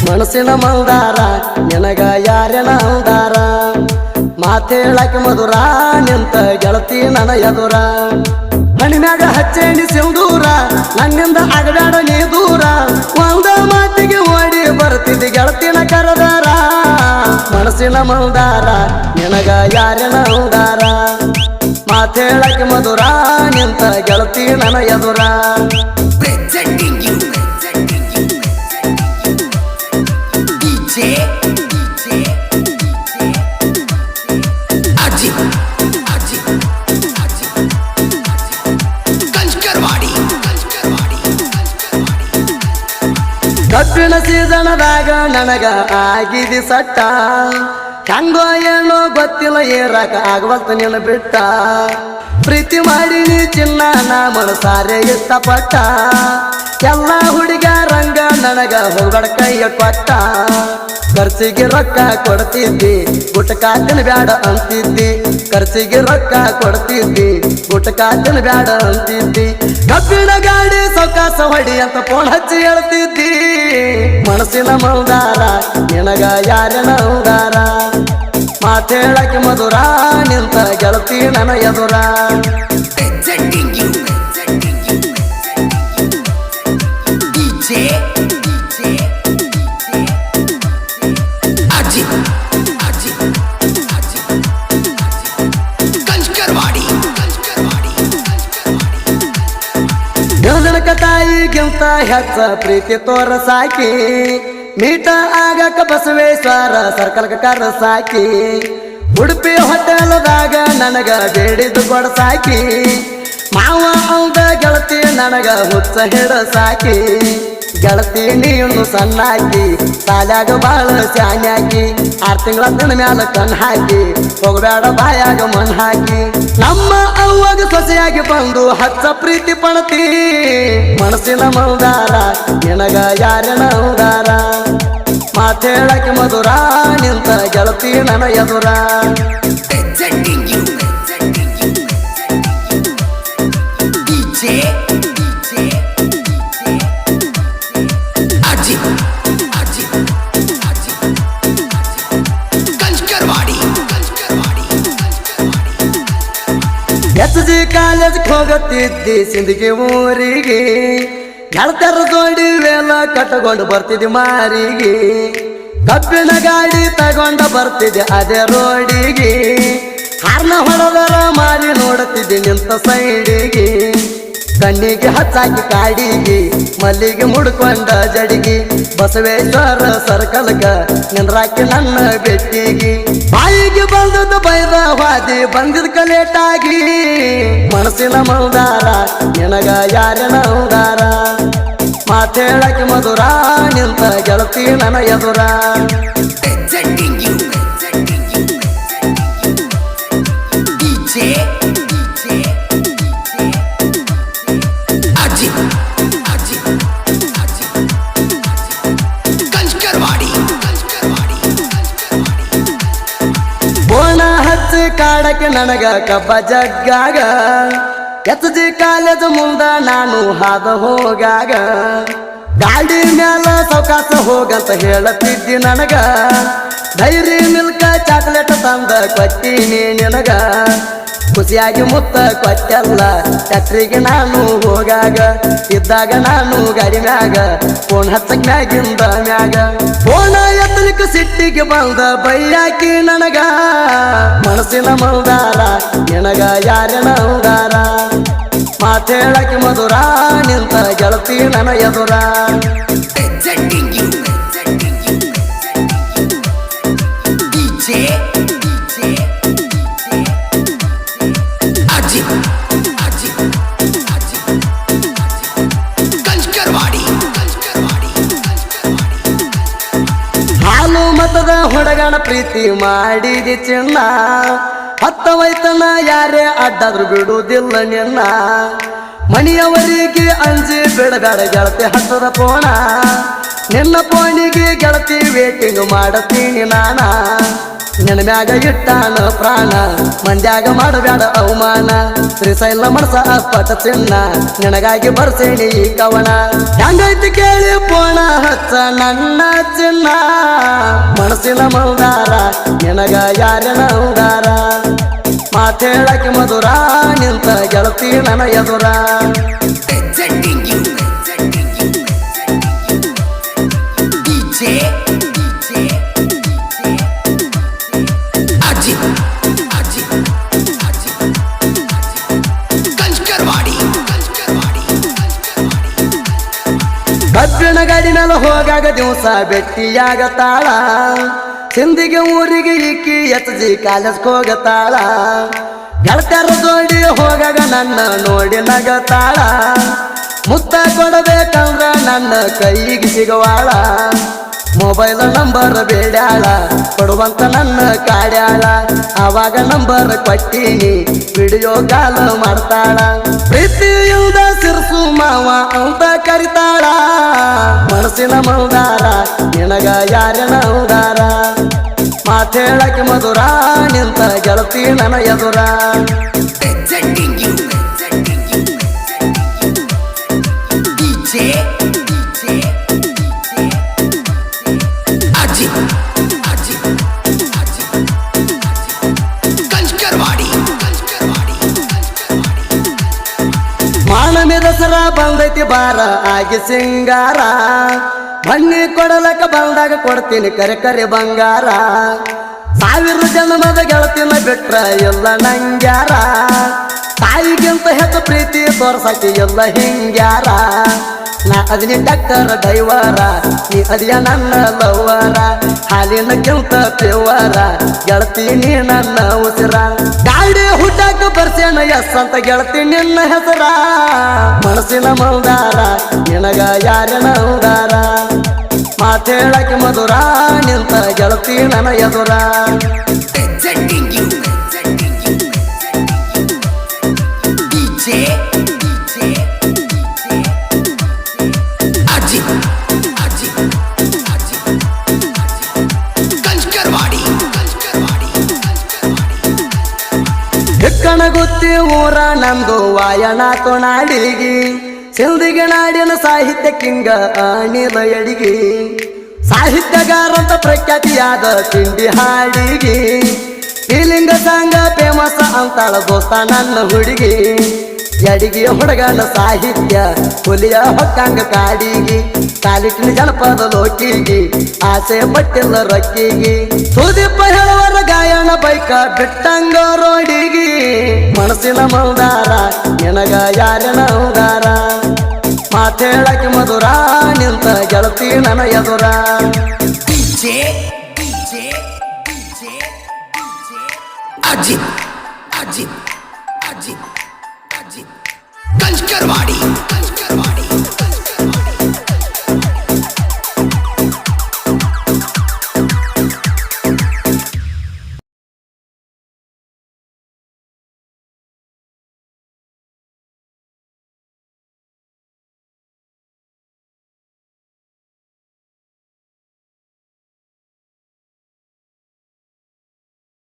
ಮನಸ್ಸಿನ ಮಂದಾರ ನಿನಗ ಯಾರೇನ ಅಂದಾರ ಮಾತೇಳಕ್ಕೆ ಮಧುರ ನಿಂತ ಗೆಳತಿ ನನ್ನ ಎದುರ ಮಣಿಮ್ಯಾಗ ಹಚ್ಚೇಣಿ ಸಿಂಧೂರ ನನ್ನಿಂದ ಅಗಡಾಡ ನೀ ದೂರ ಒಂದ ಮಾತಿಗೆ ಓಡಿ ಬರ್ತಿದ್ದಿ ಗೆಳತಿನ ಕರದಾರ ಮನಸ್ಸಿನ ಮಂದಾರ ನಿನಗ ಯಾರೇನ ಅಂದಾರ ಮಾತೇಳಕ್ಕೆ ಮಧುರ ನಿಂತ ಗೆಳತಿ ನನ್ನ ಎದುರ ಕಬ್ಬಿನ ಸೀಸನದಾಗ ನನಗ ಆಗಿದಿ ಸಟ್ಟ ಹೆಂಗೋ ಏನೋ ಗೊತ್ತಿಲ್ಲ ಏರಾಕ ಆಗವಲ್ತ ನಿನ್ನ ಬಿಟ್ಟ ಪ್ರೀತಿ ಮಾಡಿ ನೀ ಚಿನ್ನ ನಾ ಮನಸಾರೆ ಇಷ್ಟಪಟ್ಟ ಎಲ್ಲ ಹುಡುಗರಂಗ ನನಗ ಹೊಗಡ ಕೈಯ ಕೊಟ್ಟ ಖರ್ಚಿಗೆ ರೊಕ್ಕ ಕೊಡ್ತಿದ್ದಿ ಗುಟಕಾತಿನ ಬ್ಯಾಡ ಅಂತಿದ್ದಿ ಖರ್ಚಿಗೆ ರೊಕ್ಕ ಕೊಡ್ತಿದ್ದಿ ಗುಟಕಾತಿನ ಬ್ಯಾಡ ಅಂತಿದ್ದಿ ಕಬ್ಬಿನ ಗಾಡಿ ಸೌಕಾಸ ಹೊಡಿ ಅಂತ ಫೋನ್ ಹಚ್ಚಿ ಹೇಳ್ತಿದ್ದಿ ಮನಸ್ಸಿನ ಮಂದಾರ ನಿನಗ ಯಾರೇನ ಉದಾರ ಮಾತೇಳಕ್ಕೆ ಮಧುರ ನಿಂತ ಗೆಳತಿ ನನ್ನ ಎದುರ ಗಂಧನಕ ತಾಯಿಗಿಂತ ಹೆಚ್ಚ ಪ್ರೀತಿ ತೋರಸಾಕಿ ಮೀಟ ಆಗಕ ಬಸವೇಶ್ವರ ಸರ್ಕಲ್ಕ ಕರಸಾಕಿ ಉಡುಪಿ ಹೋಟೆಲ್ದಾಗ ನನಗ ಬೇಡಿದು ಕೊಡಸಾಕಿ ಮಾವ ಅಂದ ಗೆಳತಿ ನನಗ ಹುಚ್ಚ ಹಿಡಸಾಕಿ ಗೆಳತಿ ನೀನು ಸಣ್ಣಾಕಿ ಸಾಲ್ಯಾಗ ಬಾಳ ಶಾನ್ಯಾಕಿ 6 ತಿಂಗಳ ತನ ಮ್ಯಾಲ ಕಣ್ ಹಾಕಿ ಹೋಗಬೇಡ ಬಾಯಾಗ ಮಣ್ ಹಾಕಿ ನಮ್ಮ ಅವ್ವಾಗ ಸೊಸೆಯಾಗಿ ಬಂದು ಹಚ್ಚ ಪ್ರೀತಿ ಪಣತಿ ಮನಸ್ಸಿನ ಮಂದಾರ ನಿನಗ ಯಾರೇನ ಉದಾರ ಮಾತೇಳಕ್ಕೆ ಮಧುರ ನಿಂತ ಗೆಳತಿ ನನ್ನ ಎದುರ SG ಕಾಲೇಜ್ ಹೋಗತ್ತಿದ್ದಿ ಸಿಂದಗಿ ಊರಿಗೆ ಗೆಳತರ ಜೋಡಿ ವೇಲ ಕಟ್ಟಕೊಂಡು ಬರ್ತಿದ್ದಿ ಮಾರಿಗೆ ಕಬ್ಬಿನ ಗಾಡಿ ತಗೊಂಡ ಬರ್ತಿದ್ದೆ ಅದೇ ರೋಡಿಗೆ ಹಾರ್ನ ಹೊಡೆದರ ಮಾರಿ ನೋಡುತ್ತಿದ್ದೆ ನಿಂತ ಸೈಡಿಗೆ ಕಣ್ಣಿಗೆ ಹಚ್ಚಾಕಿ ಕಾಡಿಗೆ ಮಲ್ಲಿಗೆ ಮುಡ್ಕೊಂಡ ಜಡಿಗೆ ಬಸವೇಶ್ವರ ಸರ್ಕಲ್ಗ ನಿಂದ್ರಾಕಿ ನನ್ನ ಬೆಟ್ಟಿಗೆ ಬಾಯಿಗೆ ಬಂದದ್ದು ಬೈದ ವಾದಿ ಬಂದಿದ್ ಕಲೇಟಾಗಿ ಮನಸ್ಸಿನ ಮಂದಾರ ನಿನಗ ಯಾರೇನ ಉದಾರ ಮಾತೇಳಕ್ಕೆ ಮಧುರ ನಿಂತ ಗೆಳತಿ ನನ್ನ ಎದುರ ಬೋಣ ಹಚ್ಚಿ ಕಾಡಕ್ಕೆ ನನಗ ಕಬ್ಬ ಜಗ್ಗಾಗ SG ಕಾಲೇಜ್ ಮುಂದ ನಾನು ಹಾದ ಹೋಗಾಗ ಗಾಡಿ ಮ್ಯಾಲ ಸೌಕಾಸ ಹೋಗಂತ ಹೇಳತ್ತಿದ್ದಿ ನನಗ ಡೈರಿ ಮಿಲ್ಕ ಚಾಕ್ಲೇಟ್ ತಂದ ಕೊಟ್ಟಿನಿ ನಿನಗ ಖುಷಿಯಾಗಿ ಮುತ್ತ ಕೊಟ್ಟೆಲ್ಲ ಟ್ಯಾಕ್ಟ್ರಿಗೆ ನಾನು ಹೋಗಾಗ ಇದ್ದಾಗ ನಾನು ಗಾಡಿ ಮ್ಯಾಗ ಫೋನ್ ಹಚ್ಚಕ್ ಮ್ಯಾಗಿಂದ ಮ್ಯಾಗ ಫೋನ ಎತ್ತಲಿಕ್ಕೆ ಸಿಟ್ಟಿಗೆ ಬಂದ ಬೈಯಾಕಿ ನನಗ ಮನಸ್ಸಿನ ಮಂದಾರ ನಿನಗ ಯಾರೇನ ಉದಾರ ಮಾತೇಳಕ್ಕೆ ಮಧುರ ನಿಂತ ಗೆಳತಿ ನನ್ನ ಎದುರ ಹಾಲು ಮತದ ಹುಡುಗನ ಪ್ರೀತಿ ಮಾಡಿದಿ ಚಿನ್ನ ಹತ್ತ ವೈತನ ಯಾರೇ ಅಡ್ಡಾದ್ರು ಬಿಡುವುದಿಲ್ಲ ನಿನ್ನ ಮನೆಯವರಿಗೆ ಅಂಜಿ ಬಿಡಬೇಡ ಗೆಳತಿ ಹತ್ತದ ಪೋಣ ನಿನ್ನ ಫೋನಿಗೆ ಗೆಳತಿ ವೇಟಿಂಗ್ ಮಾಡತೀನಿ ನಾನ ನಿನ್ನ ಮ್ಯಾಗ ಇಟ್ಟಾನ ಪ್ರಾಣ ಮಂದ್ಯಾಗ ಮಾಡಬೇಡ ಅವಮಾನ ಶ್ರೀಶೈಲ ಮನಸ ಪಟ ಚಿನ್ನ ನಿನಗಾಗಿ ಬರ್ಸೇನಿ ಈ ಕವನ ಹೆಂಗೈತಿ ಕೇಳಿ ಪೋಣ ಹಚ್ಚ ನನ್ನ ಚಿನ್ನ ಮನಸ್ಸಿನ ಮೌದಾರ ನಿನಗ ಯಾರನ ಉದಾರ ಮಾತೇಳಕ್ಕೆ ಮಧುರ ನಿಂತ ಗೆಳತಿ ನನ್ನ ಎದುರ ಕಬ್ಬಿಣ ಗಾಡಿ ಮೇಲೆ ಹೋಗಾಗ ದಿವಸ ಭೆಟ್ಟಿಯಾಗತಾಳ ಸಿಂದಿಗೆ ಊರಿಗೆ ಇಕ್ಕಿ ಎಚ್ಚಿ ಕಾಲೇಜ್ಗೆ ಹೋಗತಾಳ ಗೆಳತ್ಯಾರ ಜೋಡಿ ಹೋಗಾಗ ನನ್ನ ನೋಡಿ ನಗತಾಳ ಮುತ್ತ ಕೊಡಬೇಕಂದ್ರ ನನ್ನ ಕೈಗೆ ಸಿಗವಾಳ ಮೊಬೈಲ್ ನಂಬರ್ ಬೇಡ್ಯಾಳ ಕೊಡುವಂತ ನನ್ನ ಕಾಡ್ಯಾಳ ಆವಾಗ ನಂಬರ್ ಕೊಟ್ಟೀನಿ ವಿಡಿಯೋ ಕಾಲ್ ಮಾಡ್ತಾಳ ಪ್ರೀತಿಯಿಂದ ಸಿರ್ಸು ಮಾವ ಅಂತ ಕರಿತಾಳ ಮನಸ್ಸಿನ ಮೌದಾರ ನಿನಗ ಯಾರನ ಉದಾರ ಮಾತೇಳಕ್ಕೆ ಮಧುರ ನಿಂತ ಗೆಳತಿ ನನ್ನ ಎದುರ ಮಾನಮಿ ದಸರಾ ಬಂದೈತಿ ಬಾರ ಆಗಿ ಸಿಂಗಾರ ಬನ್ನಿ ಕೊಡಲಕ್ಕ ಬಂದಾಗ ಕೊಡ್ತೀನಿ ಕರೆ ಕರೆ ಬಂಗಾರ ಸಾವಿರ ಜನ್ಮದ ಗೆಳತಿನ ಬಿಟ್ರ ಎಲ್ಲ ನಂಗ್ಯಾರ ತಾಯಿಗಿಂತ ಹೆಚ್ಚು ಪ್ರೀತಿ ತೋರ್ಸಕ್ಕೆ ಎಲ್ಲ ಹಿಂಗ್ಯಾರ ನಾ ಅದಿನಿ ಡಾಕ್ಟರ್ ಡೈವರ ನೀ ಅದಿಯ ನನ್ನ ಲವ್ವರ ಹಾಲಿನಕ್ಕಿಂತ ಪ್ಯೂವರ ಗೆಳತಿ ನೀ ನನ್ನ ಉಸಿರ ಗಾಡಿ ಹುಟ್ಟಾಕ ಬರ್ಸೇನ ಎಸ್ ಅಂತ ಗೆಳತಿ ನಿನ್ನ ಹೆಸರ ಮನಸ್ಸಿನ ಮೌದಾರ ನಿನಗ ಯಾರನ ಉದಾರ ಮಾತೇಳಕ್ಕೆ ಮಧುರ ನಿಂತ ಗೆಳತಿ ನನ್ನ ಎದುರ ಕಣಗುತ್ತಿ ಊರ ನಂದು ವಾಯನಾತು ನಾಡಿಗಿ ಸಿಂದಿಗೆ ನಾಡಿನ ಸಾಹಿತ್ಯ ಕಿಂಗ ಅನಿಲ ಎಡಿಗಿ ಸಾಹಿತ್ಯಗಾರಂತ ಪ್ರಖ್ಯಾತಿಯಾದ ತಿಂಡಿ ಹಾಡಿಗಿ ಫೀಲಿಂಗ ಸಾಂಗ ಫೇಮಸ್ ಅಂತಾಳ ದೋಸ್ತ ನನ್ನ ಹುಡುಗಿ ಎಡಿಗಿ ಹುಡುಗನ ಸಾಹಿತ್ಯ ಹುಲಿಯ ಹೊಕ್ಕಂಗ ಕಾಡಿಗಿ ಕಾಲಿಟ್ಟಿನ ಜನಪದ ಲೋಕಿಗಿ ಆಸೆ ಪಟ್ಟಿಲ್ಲ ರೊಕ್ಕಿಗಿ ಸುದೀಪ ಹೇಳುವರ ಗಾಯನ ಬೈಕ ಬಿಟ್ಟಂಗ ರೋಡಿಗಿ ಮನಸ್ಸಿನ ಮೌದಾರ ನಿನಗ ಯಾರನ ಉದಾರ ಮಾತೇಳಕ್ಕೆ ಮಧುರ ನಿಂತ ಗೆಳತಿ ನನ್ನ ಎದುರ ಅಜಿತ್ ಅಜಿತ್ ಅಜಿತ್ ಅಜಿತ್ ಕಂಸ್ಕರ್ವಾಡಿ